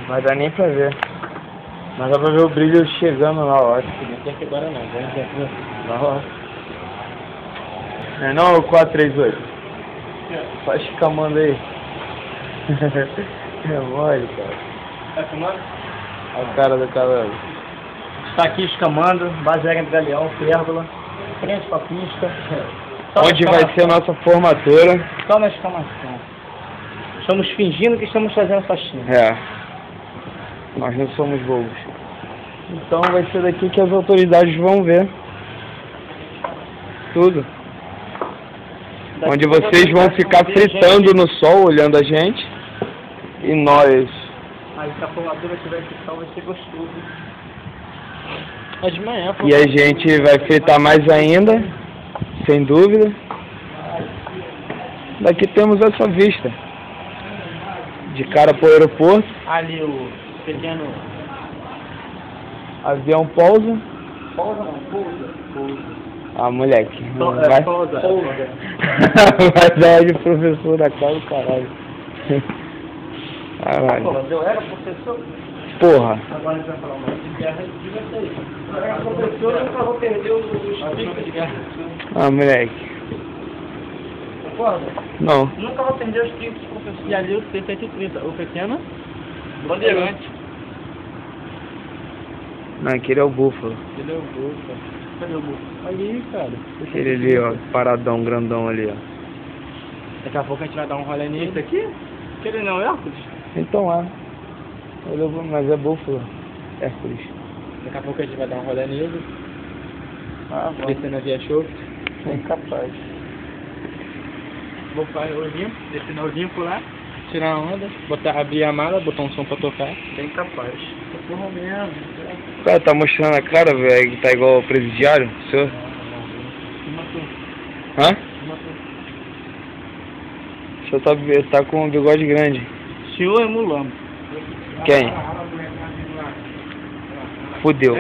Não vai dar nem pra ver. Mas dá pra ver o brilho chegando lá, ó. Não tem que agora não, vamos ver aqui. Ó. Não é não, o 438? Faz camando aí. É mole, cara. Tá filmando? A cara do cavalo. Está aqui escamando, base aérea entre Galeão, Pérgola, frente pra pista. Onde vai ser a nossa formatura. Só na escamação. Estamos fingindo que estamos fazendo faxina. É. Nós não somos bobos. Então vai ser daqui que as autoridades vão ver. Tudo. Daqui Onde vocês vão ficar fritando no sol, olhando a gente. E nós. Aí se a formatura tiver esse sol vai ser gostoso. É de manhã. E a gente vai fritar mais ainda. Sem dúvida. Daqui temos essa vista. De cara pro aeroporto. Ali o pequeno... Avião pousa. Pousa não, pousa. Ah, moleque. Pousa. Vai dar de professor da cara do caralho. Caralho. Pô, eu era professor. Porra. Agora a gente vai falar mais de guerra e vai sair. Eu era professor, eu nunca vou perder os picos de guerra. Ah, moleque. Concorda? Não. Nunca vou perder os picos, professor. E ali o T-130. O pequeno? Bandeirante. Não, aquele é o búfalo. Ele é o búfalo. Cadê o búfalo? Ali, cara. Aquele ali, ó. Paradão, grandão ali, ó. Daqui a pouco a gente vai dar um rolê nesse aqui. Aquele não é Hércules? Então é. Mas é búfalo. Hércules. Daqui a pouco a gente vai dar um rolê nele. Ah, Descendo a via show. bem capaz. Vou fazer o limpo, descer no limpo lá, tirar a onda, abrir a mala, botar um som pra tocar. Bem capaz. Porra mesmo. O cara tá mostrando a cara, velho, que tá igual o presidiário, senhor? Hã? O senhor tá com um bigode grande. Senhor é mulambo. Quem? Fudeu.